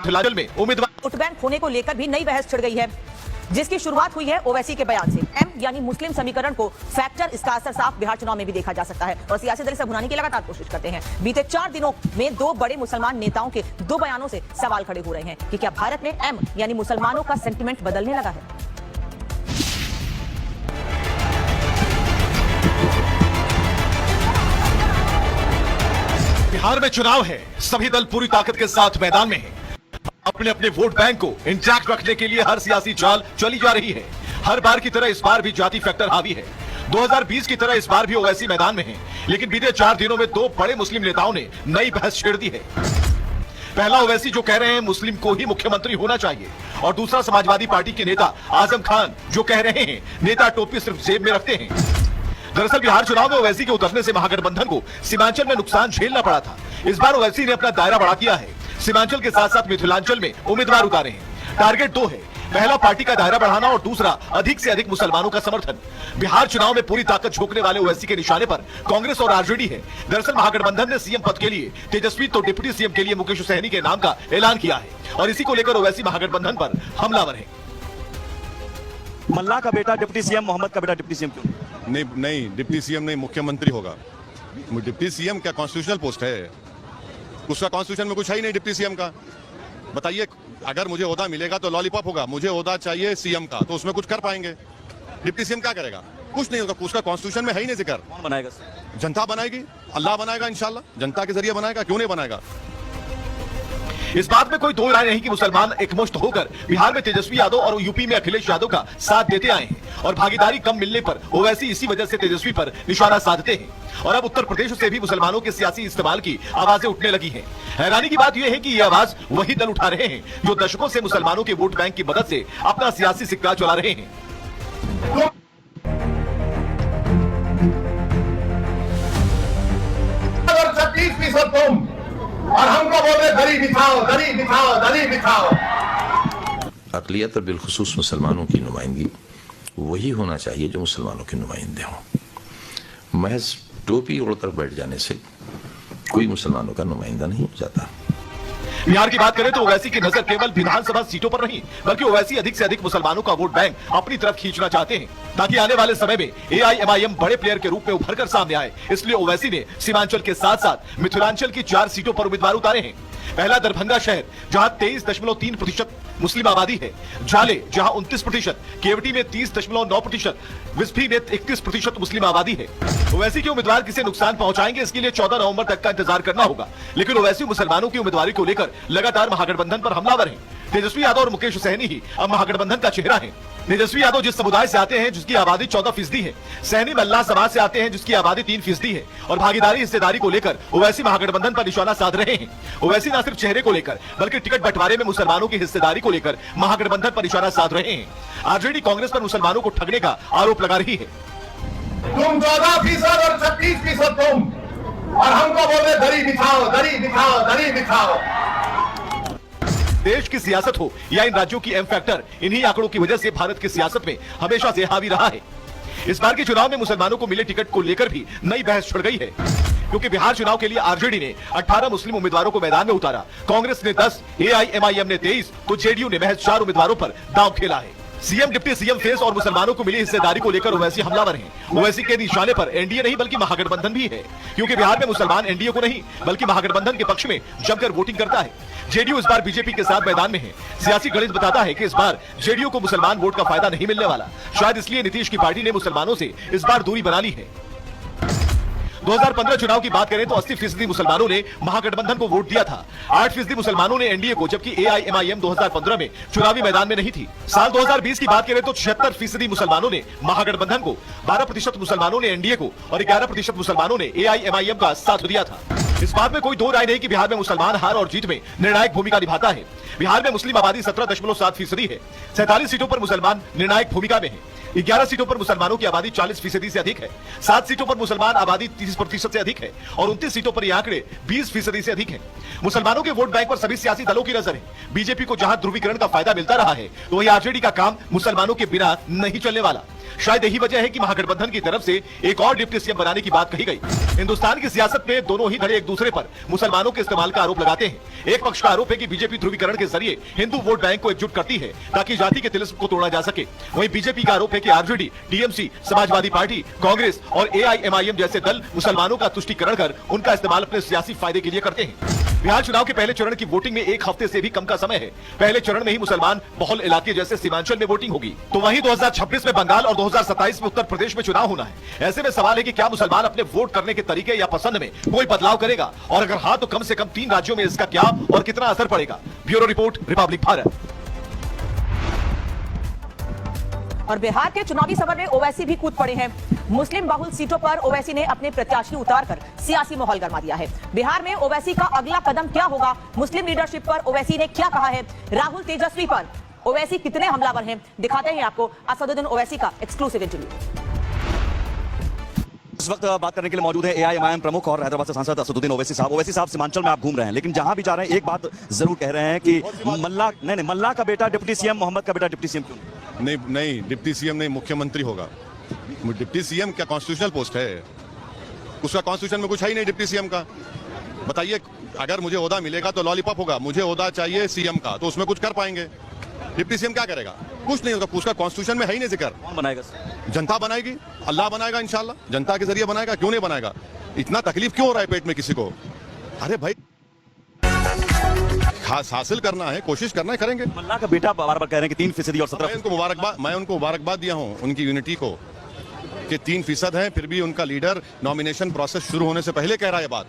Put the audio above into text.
मिथिलांचल में उम्मीदवार vote bank होने को लेकर भी नई बहस छिड़ गई है, जिसकी शुरुआत हुई है ओवैसी के बयान से। एम यानी मुस्लिम समीकरण को फैक्टर, इसका असर साफ बिहार चुनाव में भी देखा जा सकता है और सियासी दल इसे भुनाने की लगातार कोशिश करते हैं। बीते 4 दिनों में 2 बड़े मुसलमान नेताओं के 2 बयानों से सवाल खड़े हो रहे हैं कि क्या भारत में एम यानी मुसलमानों का सेंटिमेंट बदलने लगा है। बिहार में चुनाव है, सभी दल पूरी ताकत के साथ मैदान में हैं। अपने अपने वोट बैंक को इंटैक्ट रखने के लिए हर सियासी चाल चली जा रही है। हर बार की तरह इस बार भी जाति फैक्टर हावी है। 2020 की तरह इस बार भी ओवैसी मैदान में है, लेकिन बीते 4 दिनों में 2 बड़े मुस्लिम नेताओं ने नई बहस छेड़ दी है। पहला ओवैसी जो कह रहे हैं मुस्लिम को ही मुख्यमंत्री होना चाहिए, और दूसरा समाजवादी पार्टी के नेता आजम खान जो कह रहे हैं नेता टोपी सिर्फ जेब में रखते हैं। दरअसल बिहार चुनाव में ओवैसी के उतरने से महागठबंधन को सीमांचल में नुकसान झेलना पड़ा था। इस बार ओवैसी ने अपना दायरा बढ़ा किया है, सीमांचल के साथ साथ मिथिलांचल में उम्मीदवार उतारे हैं। टारगेट 2 है, पहला पार्टी का दायरा बढ़ाना और दूसरा अधिक से अधिक मुसलमानों का समर्थन। बिहार चुनाव में पूरी ताकत झोंकने वाले ओवैसी के निशाने पर कांग्रेस और आरजेडी है। दरअसल महागठबंधन ने सीएम पद के लिए तेजस्वी तो डिप्टी सीएम के लिए मुकेश सहनी के नाम का ऐलान किया है, और इसी को लेकर ओवैसी महागठबंधन पर हमलावर है। मल्ला का बेटा डिप्टी सीएम, मोहम्मद का बेटा डिप्टी सीएम क्यों? नहीं, डिप्टी सीएम नहीं, मुख्यमंत्री होगा। डिप्टी सीएम क्या कॉन्स्टिट्यूशनल पोस्ट है? उसका कॉन्स्टिट्यूशन में कुछ है ही नहीं डिप्टी सीएम का। बताइए, अगर मुझे ओहदा मिलेगा तो लॉलीपॉप होगा, मुझे ओहदा चाहिए सीएम का, तो उसमें कुछ कर पाएंगे। डिप्टी सीएम क्या करेगा? कुछ नहीं होगा, उसका कॉन्स्टिट्यूशन में है ही नहीं जिक्र। कौन बनाएगा? जनता बनाएगी, अल्लाह बनाएगा, इंशाल्लाह जनता के जरिए बनाएगा, क्यों नहीं बनाएगा। इस बात में कोई दो राय नहीं कि मुसलमान एकमुश्त होकर बिहार में तेजस्वी यादव और यूपी में अखिलेश यादव का साथ देते आए हैं, और भागीदारी कम मिलने पर ओवैसी इसी वजह से तेजस्वी पर निशाना साधते हैं। और अब उत्तर प्रदेश से भी मुसलमानों के सियासी इस्तेमाल की आवाजें उठने लगी हैं। हैरानी की बात यह है कि ये आवाज वही दल उठा रहे हैं जो दशकों से मुसलमानों के वोट बैंक की मदद से अपना सियासी सिक्का चला रहे हैं। अगर 36% तुम और हमको बोले दरी बिछाओ, दरी बिछाओ, दरी बिछाओ। अक़लियत और बिलखुसूस मुसलमानों की नुमाइंदगी वही होना चाहिए जो मुसलमानों के नुमाइंदे हों। महज टोपी ओढ़कर बैठ जाने से कोई मुसलमानों का नुमाइंदा नहीं हो जाता। बिहार की बात करें तो ओवैसी की नजर केवल विधानसभा सीटों पर नहीं, बल्कि ओवैसी अधिक से अधिक मुसलमानों का वोट बैंक अपनी तरफ खींचना चाहते हैं, ताकि आने वाले समय में AIMIM बड़े प्लेयर के रूप में उभरकर सामने आए। इसलिए ओवैसी ने सीमांचल के साथ साथ मिथिलांचल की 4 सीटों पर उम्मीदवार उतारे हैं। पहला दरभंगा शहर, जहां 23.3% मुस्लिम आबादी है, झाले जहां 29%, केवटी में 30.9%, विस्फी में 31% मुस्लिम आबादी है। ओवैसी के उम्मीदवार किसे नुकसान पहुंचाएंगे, इसके लिए 14 नवंबर तक का इंतजार करना होगा। लेकिन ओवैसी मुसलमानों की उम्मीदवारी को लेकर लगातार महागठबंधन पर हमलावर हैं। तेजस्वी यादव और मुकेश सहनी ही अब महागठबंधन का चेहरा है। तेजस्वी यादव जिस समुदाय से आते हैं जिसकी आबादी 14% है, सहनी मल्लाह समाज से आते हैं जिसकी आबादी 3% है, और भागीदारी हिस्सेदारी को लेकर ओवैसी महागठबंधन पर निशाना साध रहे हैं। ओवैसी न सिर्फ चेहरे को लेकर बल्कि टिकट बंटवारे में मुसलमानों की हिस्सेदारी को लेकर महागठबंधन पर निशाना साध रहे हैं। आरजेडी कांग्रेस पर मुसलमानों को ठगने का आरोप लगा रही है। तुम 14% और 36% तुम और हमको बोले दरी बिछाओ, दरी बिछाओ, दरी बिछाओ। देश की सियासत हो या इन राज्यों की एम फैक्टर, इन्हीं आंकड़ों की वजह से भारत की सियासत में हमेशा से हावी रहा है। इस बार के चुनाव में मुसलमानों को मिले टिकट को लेकर भी नई बहस छिड़ गई है, क्योंकि बिहार चुनाव के लिए आरजेडी ने 18 मुस्लिम उम्मीदवारों को मैदान में उतारा, कांग्रेस ने 10, AIMIM ने 23, तो जेडीयू ने महज 4 उम्मीदवारों पर दांव खेला है। सीएम, डिप्टी सीएम फेस और मुसलमानों को मिली हिस्सेदारी को लेकर ओवैसी हमलावर हैं। ओवैसी के निशाने पर एनडीए नहीं बल्कि महागठबंधन भी है, क्योंकि बिहार में मुसलमान एनडीए को नहीं बल्कि महागठबंधन के पक्ष में जमकर वोटिंग करता है। जेडीयू इस बार बीजेपी के साथ मैदान में है। सियासी गणित बताता है कि इस बार जेडीयू को मुसलमान वोट का फायदा नहीं मिलने वाला। शायद इसलिए नीतीश की पार्टी ने मुसलमानों से इस बार दूरी बना ली है। 2015 चुनाव की बात करें तो 80% मुसलमानों ने महागठबंधन को वोट दिया था। 8% मुसलमानों ने एनडीए को, जबकि AIMIM 2015 में चुनावी मैदान में नहीं थी। साल 2020 की बात करें तो 76% मुसलमानों ने महागठबंधन को, 12% मुसलमानों ने एनडीए को और 11% मुसलमानों ने AIMIM का साथ दिया था। इस बात में कोई दो राय नहीं कि बिहार में मुसलमान हार और जीत में निर्णायक भूमिका निभाता है। बिहार में मुस्लिम आबादी 17.7% है। 47 सीटों पर मुसलमान निर्णायक भूमिका में है। 11 सीटों पर मुसलमानों की आबादी 40% से अधिक है। 7 सीटों पर मुसलमान आबादी 30% से अधिक है और 29 सीटों पर ये आंकड़े 20% से अधिक है। मुसलमानों के वोट बैंक पर सभी सियासी दलों की नजर है। बीजेपी को जहां ध्रुवीकरण का फायदा मिलता रहा है, तो वही आरजेडी का काम मुसलमानों के बिना नहीं चलने वाला। शायद यही वजह है कि महागठबंधन की तरफ से एक और डिप्टी सीएम बनाने की बात कही गई। हिंदुस्तान की सियासत में दोनों ही धड़े एक दूसरे पर मुसलमानों के इस्तेमाल का आरोप लगाते हैं। एक पक्ष का आरोप है कि बीजेपी ध्रुवीकरण के जरिए हिंदू वोट बैंक को एकजुट करती है ताकि जाति के तिलिस्म को तोड़ा जा सके। वहीं बीजेपी का आरोप है कि RJD, TMC, Samajwadi party, Congress और एआईएमआईएम जैसे दल मुसलमानों का तुष्टीकरण कर उनका इस्तेमाल अपने सियासी फायदे के लिए करते हैं। बिहार चुनाव के पहले चरण की वोटिंग में एक हफ्ते से भी कम का समय है। पहले चरण में ही मुसलमान बहुल इलाके जैसे सीमांचल में वोटिंग होगी, तो वहीं 2026 में बंगाल और 2027 में उत्तर प्रदेश में चुनाव होना है। ऐसे में सवाल है कि क्या मुसलमान अपने वोट करने के तरीके या पसंद में कोई बदलाव करेगा, और अगर हाँ तो कम से कम 3 राज्यों में इसका क्या और कितना असर पड़ेगा। Bureau report, Republic Bharat. और बिहार के चुनावी सफर में ओवैसी भी कूद पड़े हैं। मुस्लिम बहुल सीटों पर ओवैसी ने अपने प्रत्याशी उतारकर सियासी माहौल गरमा दिया है। बिहार में ओवैसी का अगला कदम क्या होगा, मुस्लिम लीडरशिप पर ओवैसी ने क्या कहा है, राहुल तेजस्वी पर ओवैसी कितने हमलावर हैं, दिखाते हैं आपको असदुद्दीन ओवैसी का एक्सक्लूसिव इंटरव्यू। इस वक्त बात करने के लिए मौजूद है एआईएमआईएम प्रमुख और हैदराबाद से सांसद असदुद्दीन ओवैसी साहब। ओवैसी साहब, सीमांचल में आप घूम रहे हैं, लेकिन जहां भी जा रहे हैं एक बात जरूर कह रहे हैं कि मल्ला का बेटा डिप्टी सीएम, मोहम्मद का बेटा डिप्टी सीएम क्यों? नहीं, डिप्टी सीएम नहीं, मुख्यमंत्री होगा। डिप्टी सीएम क्या कॉन्स्टिट्यूशनल पोस्ट है? उसका कॉन्स्टिट्यूशन में कुछ है ही नहीं डिप्टी सीएम का। बताइए, अगर मुझे ओहदा मिलेगा तो लॉलीपॉप होगा, मुझे ओहदा चाहिए सीएम का, तो उसमें कुछ कर पाएंगे। डिप्टी सीएम क्या करेगा? कुछ नहीं होगा, उसका कॉन्स्टिट्यूशन में है ही नहीं जिक्र। कौन बनाएगा? जनता बनाएगी, अल्लाह बनाएगा इंशाल्लाह, जनता के जरिए बनाएगा। क्यों नहीं बनाएगा? इतना तकलीफ क्यों हो रहा है पेट में किसी को? अरे भाई, खास हासिल करना है, कोशिश करना है, करेंगे। मल्ला का बेटा बार बार कह रहे हैं कि 3% और 17%। मैं उनको मुबारकबाद दिया हूं उनकी यूनिटी को कि 3% है, फिर भी उनका लीडर नॉमिनेशन प्रोसेस शुरू होने से पहले कह रहा है बात।